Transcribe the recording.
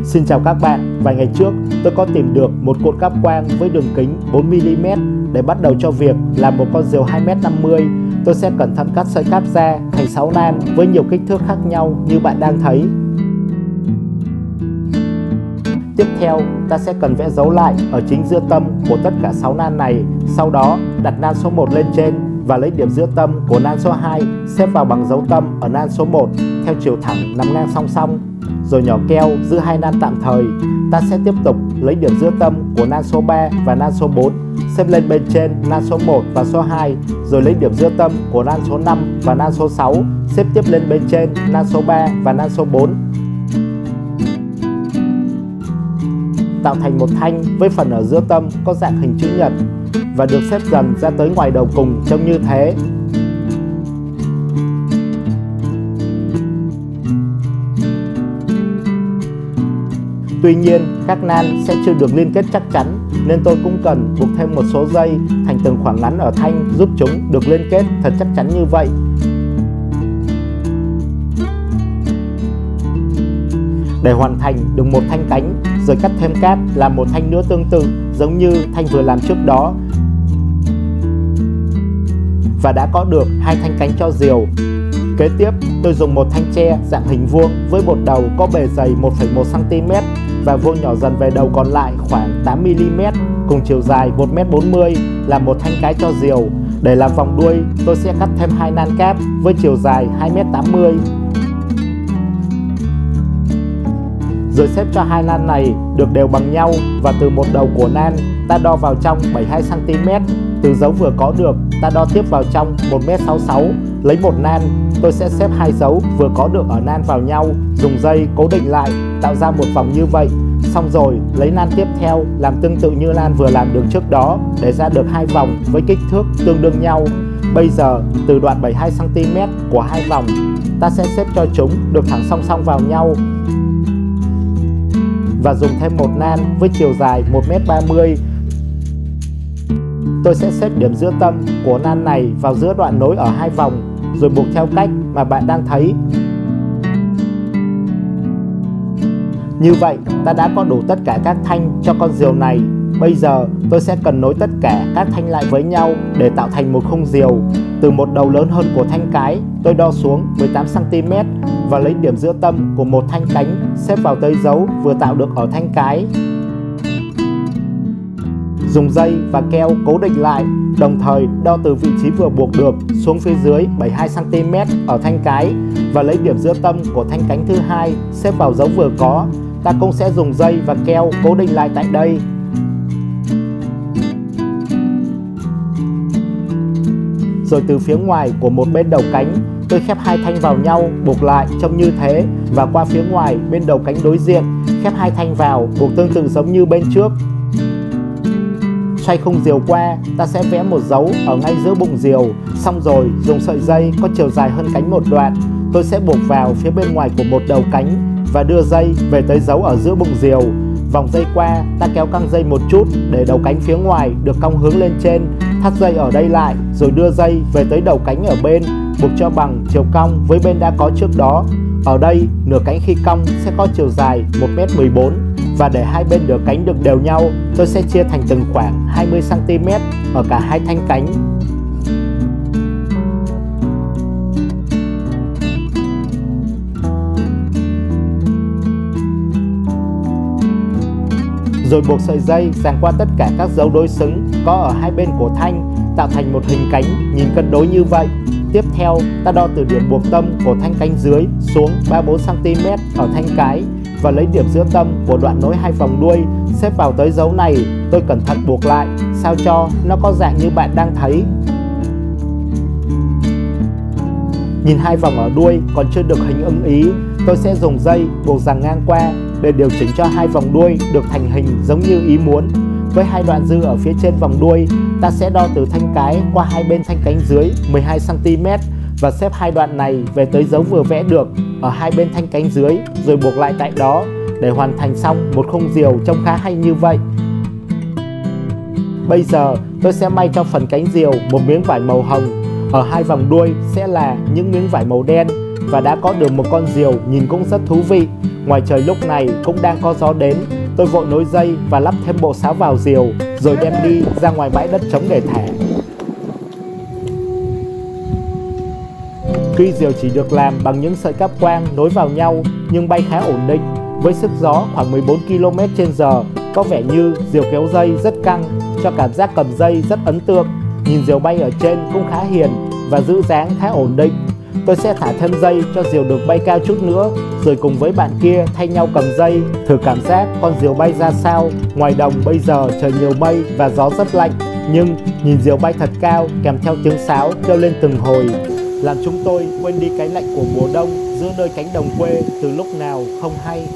Xin chào các bạn, vài ngày trước tôi có tìm được một cuộn cáp quang với đường kính 4mm để bắt đầu cho việc làm một con diều 2m50. Tôi sẽ cẩn thận cắt sợi cáp ra thành 6 nan với nhiều kích thước khác nhau như bạn đang thấy. Tiếp theo, ta sẽ cần vẽ dấu lại ở chính giữa tâm của tất cả 6 nan này. Sau đó, đặt nan số 1 lên trên và lấy điểm giữa tâm của nan số 2 xếp vào bằng dấu tâm ở nan số 1 theo chiều thẳng nằm ngang song song. Rồi nhỏ keo giữ hai nan tạm thời. Ta sẽ tiếp tục lấy điểm giữa tâm của nan số 3 và nan số 4 xếp lên bên trên nan số 1 và số 2, rồi lấy điểm giữa tâm của nan số 5 và nan số 6 xếp tiếp lên bên trên nan số 3 và nan số 4. Tạo thành một thanh với phần ở giữa tâm có dạng hình chữ nhật và được xếp dần ra tới ngoài đầu cùng trông như thế. Tuy nhiên, các nan sẽ chưa được liên kết chắc chắn nên tôi cũng cần buộc thêm một số dây thành từng khoảng ngắn ở thanh giúp chúng được liên kết thật chắc chắn như vậy. Để hoàn thành được một thanh cánh, rồi cắt thêm cáp làm một thanh nữa tương tự giống như thanh vừa làm trước đó. Và đã có được hai thanh cánh cho diều. Kế tiếp, tôi dùng một thanh tre dạng hình vuông với một đầu có bề dày 1,1cm và vuông nhỏ dần về đầu còn lại khoảng 8mm cùng chiều dài 1m40 làm một thanh cái cho diều. Để làm vòng đuôi, tôi sẽ cắt thêm hai nan cáp với chiều dài 2m80. Rồi xếp cho hai nan này được đều bằng nhau và từ một đầu của nan ta đo vào trong 72cm. Từ dấu vừa có được ta đo tiếp vào trong 1m66. Lấy một nan, tôi sẽ xếp hai dấu vừa có được ở nan vào nhau, dùng dây cố định lại tạo ra một vòng như vậy. Xong rồi lấy nan tiếp theo làm tương tự như nan vừa làm được trước đó để ra được hai vòng với kích thước tương đương nhau. Bây giờ từ đoạn 72cm của hai vòng ta sẽ xếp cho chúng được thẳng song song vào nhau và dùng thêm một nan với chiều dài 1m30. Tôi sẽ xếp điểm giữa tâm của nan này vào giữa đoạn nối ở hai vòng rồi buộc theo cách mà bạn đang thấy. Như vậy ta đã có đủ tất cả các thanh cho con diều này. Bây giờ tôi sẽ cần nối tất cả các thanh lại với nhau để tạo thành một khung diều. Từ một đầu lớn hơn của thanh cái, tôi đo xuống 18cm và lấy điểm giữa tâm của một thanh cánh xếp vào tới dấu vừa tạo được ở thanh cái. Dùng dây và keo cố định lại, đồng thời đo từ vị trí vừa buộc được xuống phía dưới 72cm ở thanh cái và lấy điểm giữa tâm của thanh cánh thứ hai xếp vào dấu vừa có. Ta cũng sẽ dùng dây và keo cố định lại tại đây. Rồi từ phía ngoài của một bên đầu cánh, tôi khép hai thanh vào nhau buộc lại trông như thế, và qua phía ngoài bên đầu cánh đối diện khép hai thanh vào buộc tương tự giống như bên trước. Xoay khung diều qua, ta sẽ vẽ một dấu ở ngay giữa bụng diều. Xong rồi dùng sợi dây có chiều dài hơn cánh một đoạn, tôi sẽ buộc vào phía bên ngoài của một đầu cánh và đưa dây về tới dấu ở giữa bụng diều. Vòng dây qua, ta kéo căng dây một chút để đầu cánh phía ngoài được cong hướng lên trên, thắt dây ở đây lại rồi đưa dây về tới đầu cánh ở bên, buộc cho bằng chiều cong với bên đã có trước đó. Ở đây, nửa cánh khi cong sẽ có chiều dài 1m14 và để hai bên nửa cánh được đều nhau, tôi sẽ chia thành từng khoảng 20cm ở cả hai thanh cánh. Rồi buộc sợi dây dàn qua tất cả các dấu đối xứng có ở hai bên của thanh, tạo thành một hình cánh nhìn cân đối như vậy. Tiếp theo, ta đo từ điểm buộc tâm của thanh cánh dưới xuống 34cm ở thanh cái và lấy điểm giữa tâm của đoạn nối hai vòng đuôi xếp vào tới dấu này. Tôi cẩn thận buộc lại sao cho nó có dạng như bạn đang thấy. Nhìn hai vòng ở đuôi còn chưa được hình ưng ý, tôi sẽ dùng dây buộc dàn ngang qua để điều chỉnh cho hai vòng đuôi được thành hình giống như ý muốn. Với hai đoạn dư ở phía trên vòng đuôi, ta sẽ đo từ thanh cái qua hai bên thanh cánh dưới 12cm và xếp hai đoạn này về tới dấu vừa vẽ được ở hai bên thanh cánh dưới rồi buộc lại tại đó để hoàn thành xong một khung diều trông khá hay như vậy. Bây giờ tôi sẽ may cho phần cánh diều một miếng vải màu hồng. Ở hai vòng đuôi sẽ là những miếng vải màu đen và đã có được một con diều nhìn cũng rất thú vị. Ngoài trời lúc này cũng đang có gió đến. Tôi vội nối dây và lắp thêm bộ sáo vào diều, rồi đem đi ra ngoài bãi đất trống để thả. Tuy diều chỉ được làm bằng những sợi cáp quang nối vào nhau nhưng bay khá ổn định. Với sức gió khoảng 14 km/h, có vẻ như diều kéo dây rất căng, cho cảm giác cầm dây rất ấn tượng. Nhìn diều bay ở trên cũng khá hiền và giữ dáng khá ổn định. Tôi sẽ thả thêm dây cho diều được bay cao chút nữa, rồi cùng với bạn kia thay nhau cầm dây, thử cảm giác con diều bay ra sao. Ngoài đồng bây giờ trời nhiều mây và gió rất lạnh, nhưng nhìn diều bay thật cao kèm theo tiếng sáo kêu lên từng hồi, làm chúng tôi quên đi cái lạnh của mùa đông giữa nơi cánh đồng quê từ lúc nào không hay.